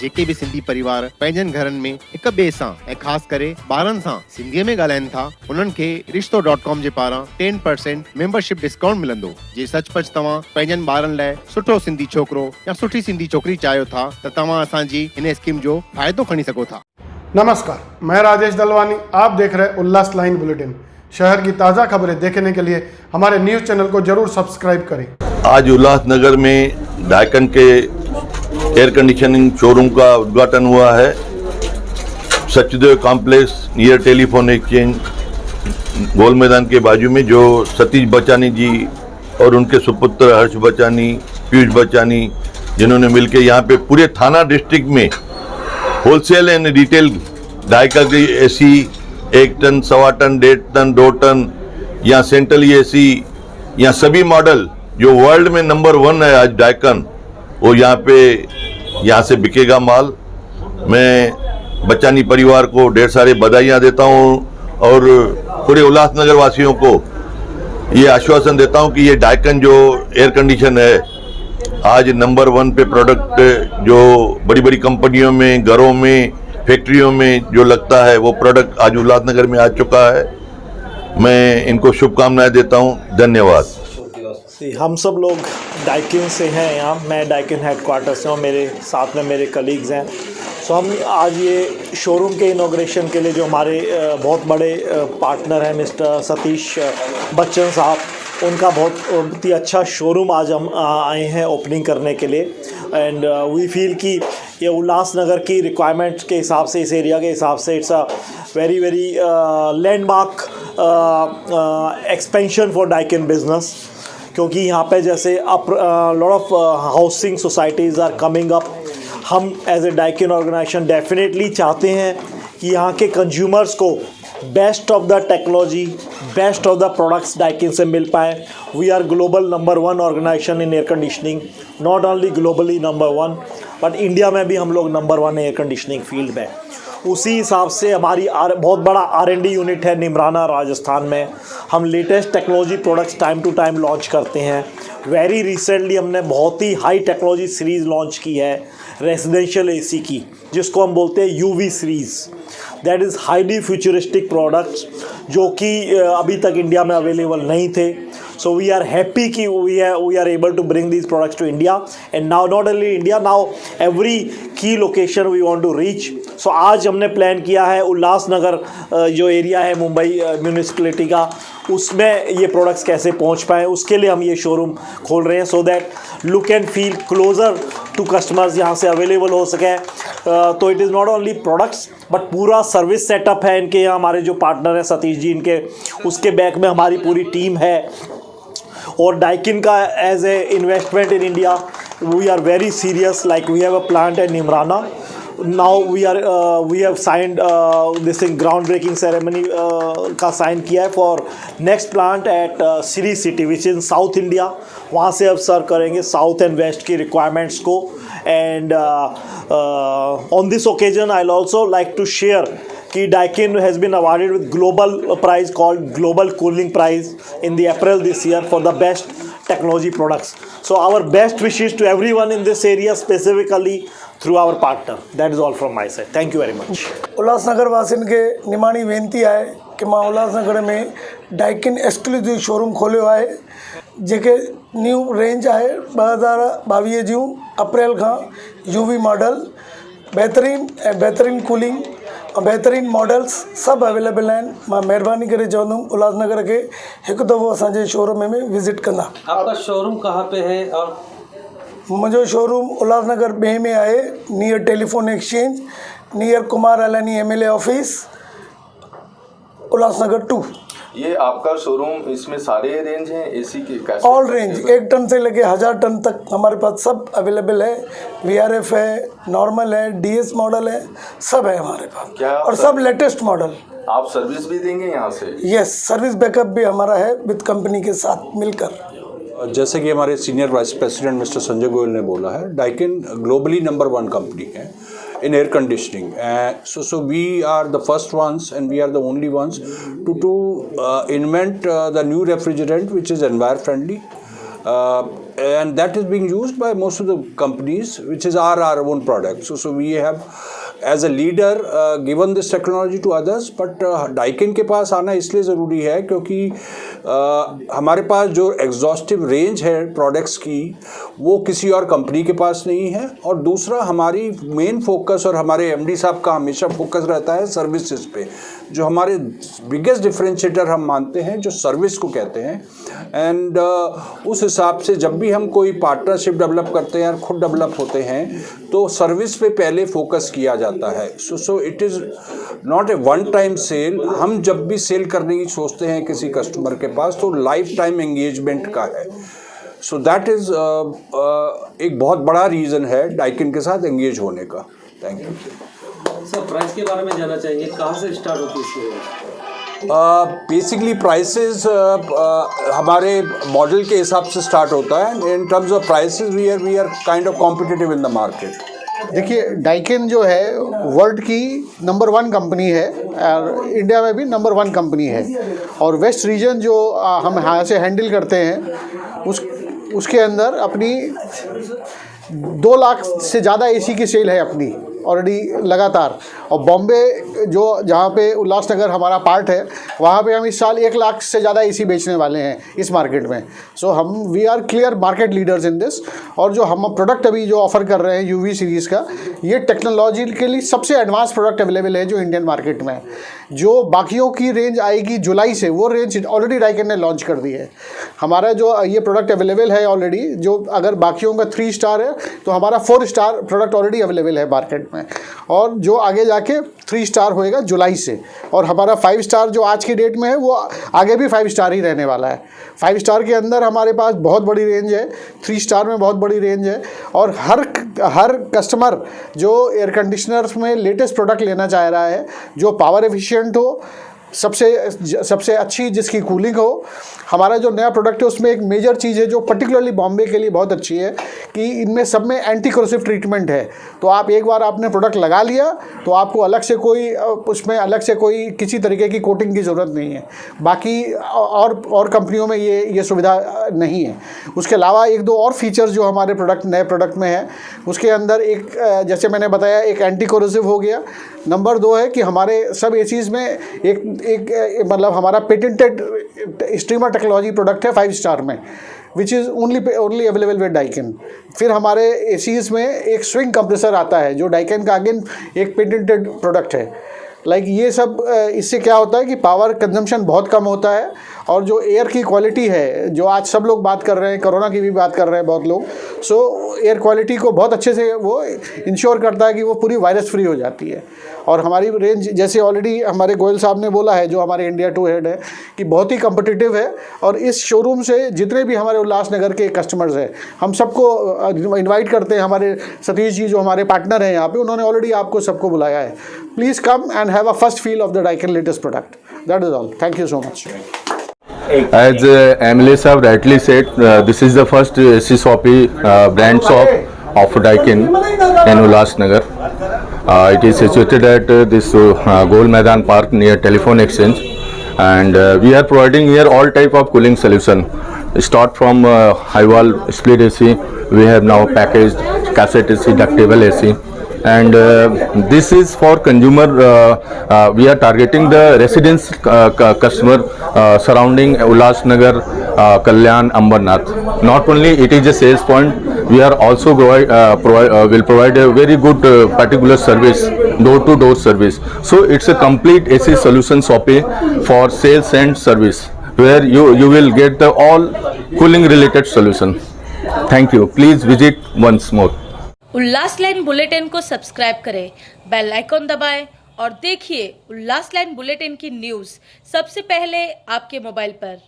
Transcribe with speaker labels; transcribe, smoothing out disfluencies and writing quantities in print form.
Speaker 1: जेके भी सिंधी परिवार पंहिंजनि घरनि में हिक ॿिए सां ऐं ख़ासि करे ॿारनि सां सिंधीअ में ॻाल्हाइनि था, उन्हनि खे रिश्तो.com जे पारां 10% मेंबरशिप डिस्काउंट मिलंदो। जे सचपच तव्हां पंहिंजनि ॿारनि लाइ सुठो सिंधी छोकिरो या सुठी सिंधी छोकिरी चाहियो था त तव्हां असांजी हिन स्कीम जो फ़ाइदो खणी सघो था।
Speaker 2: नमस्कार, मैं राजेश दलवानी, आप देख रहे हैं उल्लास लाइन बुलेटिन। शहर की ताज़ा खबरें देखने के लिए हमारे न्यूज़ चैनल को जरूर सब्सक्राइब करें।
Speaker 3: आज उल्लासनगर में डाइकन के एयर कंडीशनिंग शोरूम का उद्घाटन हुआ है। Sachdev complex near telephone exchange Gol Maidan के बाजू में, जो सतीश बचानी जी और उनके सुपुत्र हर्ष बचानी, पीयूष बचानी, जिन्होंने मिलकर यहाँ पे पूरे थाना डिस्ट्रिक्ट में होलसेल एंड रिटेल डाइका की AC 1 ton, 1.25 ton, 1.5 ton, 2 ton या सेंट्रल एसी या सभी मॉडल जो वर्ल्ड में नंबर 1 है आज डाइकन, वो यहाँ से बिकेगा माल। मैं बचानी परिवार को ढेर सारे बधाइयाँ देता हूँ और पूरे उल्लासनगर वासियों को ये आश्वासन देता हूँ कि ये डाइकन जो एयर कंडीशन है आज नंबर 1 पे प्रोडक्ट, जो बड़ी बड़ी कंपनियों में, घरों में, फैक्ट्रियों में जो लगता है वो प्रोडक्ट आज उल्लासनगर में आ चुका है। मैं इनको शुभकामनाएं देता हूं। धन्यवाद।
Speaker 4: हम सब लोग डाइकिन से हैं यहाँ, मैं डाइकिन हेडक्वार्टर से हूँ, मेरे साथ में मेरे कलीग्स हैं। सो हम आज ये शोरूम के इनॉग्रेशन के लिए, जो हमारे बहुत बड़े पार्टनर हैं मिस्टर सतीश बच्चन साहब, उनका बहुत ही अच्छा शोरूम आज हम आए हैं ओपनिंग करने के लिए। एंड वी फील कि ये उल्लासनगर की रिक्वायरमेंट्स के हिसाब से, इस एरिया के हिसाब से it's a very very landmark expansion for Daikin business, क्योंकि यहाँ पे जैसे lot of housing societies are coming up. हम as a Daikin organization definitely चाहते हैं कि यहाँ के कंज्यूमर्स को best of the technology, best of the products Daikin से मिल पाए। We are global number 1 organization in air conditioning, not only globally number 1 but India में भी हम लोग नंबर 1 एयर कंडीशनिंग फील्ड में। उसी हिसाब से हमारी बहुत बड़ा R&D यूनिट है निमराना राजस्थान में। हम latest technology products time to time launch करते हैं। वेरी रिसेंटली हमने बहुत ही हाई टेक्नोलॉजी सीरीज़ लॉन्च की है रेजिडेंशियल AC की, जिसको हम बोलते हैं UV series. That is highly futuristic products जो कि अभी तक इंडिया में अवेलेबल नहीं थे। So we are happy कि we are able to bring these products to India, and now not only India, now every key location we want to reach. So आज हमने प्लान किया है उल्लासनगर जो एरिया है मुंबई म्यूनिसिपैलिटी का, उसमें ये प्रोडक्ट्स कैसे पहुंच पाएँ, उसके लिए हम ये शोरूम खोल रहे हैं, so that look and feel closer to customers यहाँ से अवेलेबल हो सके। तो it is not only products but पूरा सर्विस सेटअप है इनके यहाँ। हमारे जो पार्टनर हैं सतीश जी, इनके उसके बैक में हमारी पूरी टीम है। और डाइकिन का as a investment in India we are very serious, like we have a plant at Neemrana. Now we have signed this in ground breaking ceremony का साइन किया है for next plant at Sri City which in South India. वहाँ से अब serve करेंगे south and west की requirements को। And on this occasion I will also like to share कि Daikin has been awarded with global prize called Global Cooling Prize in the April this year for the best technology products. So our best wishes to everyone in this area, specifically through our partner. That is all from my side. Thank you very much.
Speaker 2: Ulhasnagar वासिन के निमाणी वेनती है कि मां उल्लासनगर में Daikin exclusive showroom खोलियो आहे, जेके न्यू रेंज आहे 2022 जूं अप्रैल खां UV मॉडल बेहतरीन कूलिंग और बेहतरीन मॉडल्स सब अवेलेबल हैं। मां महिरबानी करे चवंदुमि उल्लासनगर के एक दफ़ो असांजे शोरूम में विज़िट कंदा।
Speaker 5: आपका शोरूम कहाँ पे है? और
Speaker 2: मुझो शोरूम उल्लासनगर 2 में आहे, near telephone exchange, near Kumar Ailani MLA office, Ulhasnagar 2।
Speaker 6: ये आपका शोरूम, इसमें सारे रेंज हैं एसी के?
Speaker 2: ऑल रेंज 1 टन से लेके 1000 टन तक हमारे पास सब अवेलेबल है। VRF है, नॉर्मल है, DS मॉडल है, सब है हमारे पास।
Speaker 6: क्या
Speaker 2: और सब लेटेस्ट मॉडल।
Speaker 6: आप सर्विस भी देंगे यहाँ से?
Speaker 2: यस, सर्विस बैकअप भी हमारा है विद कंपनी के साथ मिलकर।
Speaker 7: जैसे कि हमारे senior vice president mister Sanjay Goyal ने बोला है, डाइकिन ग्लोबली नंबर 1 कंपनी है in air conditioning. So we are the first ones and we are the only ones to invent the new refrigerant which is environment friendly, and that is being used by most of the companies, which is our own product. So we have as a leader given this technology to others, but Daikin के पास आना इसलिए ज़रूरी है क्योंकि हमारे पास जो exhaustive range है products की वो किसी और कंपनी के पास नहीं है, और दूसरा हमारी मेन फोकस और हमारे एमडी साहब का हमेशा फोकस रहता है सर्विसेज पे, जो हमारे बिगेस्ट डिफरेंशिएटर हम मानते हैं, जो सर्विस को कहते हैं। एंड उस हिसाब से जब भी हम कोई पार्टनरशिप डेवलप करते हैं या खुद डेवलप होते हैं तो सर्विस पे पहले फोकस किया जाता है। So it is not a one time sale. हम जब भी सेल करने की सोचते हैं किसी कस्टमर के पास तो लाइफ टाइम एंगेजमेंट का है। सो दैट इज़ एक बहुत बड़ा रीज़न है डाइकिन के साथ एंगेज होने का। Thank you
Speaker 5: sir. प्राइस के बारे में जानना चाहेंगे, कहाँ से स्टार्ट होती है इसकी?
Speaker 7: बेसिकली प्राइसेस हमारे मॉडल के हिसाब से स्टार्ट होता है। In terms of prices we are kind of competitive in the market.
Speaker 8: देखिए, डाइकिन जो है वर्ल्ड की नंबर 1 कंपनी है और इंडिया में भी नंबर 1 कंपनी है, और वेस्ट रीजन जो हम यहाँ से हैंडल करते हैं उसके अंदर अपनी 2 लाख से ज़्यादा एसी की सेल है अपनी ऑलरेडी लगातार। और बॉम्बे जो जहाँ पे उल्लासनगर हमारा पार्ट है वहाँ पे हम इस साल 1 लाख से ज़्यादा एसी बेचने वाले हैं इस मार्केट में। सो हम we are clear market leaders in this. और जो हम प्रोडक्ट अभी जो ऑफ़र कर रहे हैं यूवी सीरीज़ का, ये टेक्नोलॉजिकली सबसे एडवांस प्रोडक्ट अवेलेबल है जो इंडियन मार्केट में है। जो बाकियों की रेंज आएगी जुलाई से, वो रेंज ऑलरेडी डाइकिन ने लॉन्च कर दी है। हमारा जो ये प्रोडक्ट अवेलेबल है ऑलरेडी, जो अगर बाकियों का 3 स्टार है तो हमारा 4 स्टार प्रोडक्ट ऑलरेडी अवेलेबल है मार्केट में, और जो आगे जाके 3 स्टार होएगा जुलाई से। और हमारा 5 स्टार जो आज की डेट में है वो आगे भी 5 स्टार ही रहने वाला है। 5 स्टार के अंदर हमारे पास बहुत बड़ी रेंज है, 3 स्टार में बहुत बड़ी रेंज है, और हर कस्टमर जो एयर कंडीशनर्स में लेटेस्ट प्रोडक्ट लेना चाह रहा है, जो पावर एफिशिएंट हो, सबसे अच्छी जिसकी कूलिंग हो, हमारा जो नया प्रोडक्ट है उसमें एक मेजर चीज़ है जो पर्टिकुलरली बॉम्बे के लिए बहुत अच्छी है कि इनमें सब में एंटी कोरोसिव ट्रीटमेंट है। तो आप एक बार आपने प्रोडक्ट लगा लिया तो आपको अलग से कोई किसी तरीके की कोटिंग की ज़रूरत नहीं है। बाकी और कंपनियों में ये सुविधा नहीं है। उसके अलावा 1-2 और फीचर्स जो हमारे नए प्रोडक्ट में है, उसके अंदर एक जैसे मैंने बताया एक एंटी कोरोसिव हो गया। नंबर 2 है कि हमारे सब एसीज़ में एक मतलब हमारा पेटेंटेड स्ट्रीमर टेक्नोलॉजी प्रोडक्ट है 5 स्टार में, which is only available with Daikin. फिर हमारे एसीज़ में एक स्विंग कंप्रेसर आता है जो डाइकिन का अगेन एक पेटेंटेड प्रोडक्ट है। ये सब इससे क्या होता है कि पावर कंजम्पशन बहुत कम होता है, और जो एयर की क्वालिटी है जो आज सब लोग बात कर रहे हैं, कोरोना की भी बात कर रहे हैं बहुत लोग, सो एयर क्वालिटी को बहुत अच्छे से वो इंश्योर करता है कि वो पूरी वायरस फ्री हो जाती है। और हमारी रेंज जैसे ऑलरेडी हमारे गोयल साहब ने बोला है, जो हमारे इंडिया 2 हेड है, कि बहुत ही कम्पिटिटिव है। और इस शोरूम से जितने भी हमारे उल्लासनगर के कस्टमर्स हैं, हम सबको इन्वाइट करते हैं। हमारे सतीश जी जो हमारे पार्टनर हैं यहाँ पे, उन्होंने ऑलरेडी आपको सबको बुलाया है। Please come and have a first feel of the Daikin latest product. That is all. Thank you so much.
Speaker 9: As MLA Sahab rightly said, this is the first AC Soppy brand shop of Daikin in Ulhasnagar. It is situated at this Gol Maidan Park near Telephone Exchange, and we are providing here all type of cooling solution. Start from high wall split AC, we have now packaged cassette AC, ductable AC, and this is for consumer. We are targeting the residence customer surrounding Ulhasnagar, Kalyan, Ambernath. Not only it is a sales point, we are also will provide a very good particular service, door-to-door service. So it's a complete AC solution shopping for sales and service, where you will get the all cooling related solution. Thank you. Please visit once more.
Speaker 10: Ullas line bulletin को subscribe करें, bell icon दबाएं और देखिए उल्लास line bulletin की news सबसे पहले आपके mobile पर।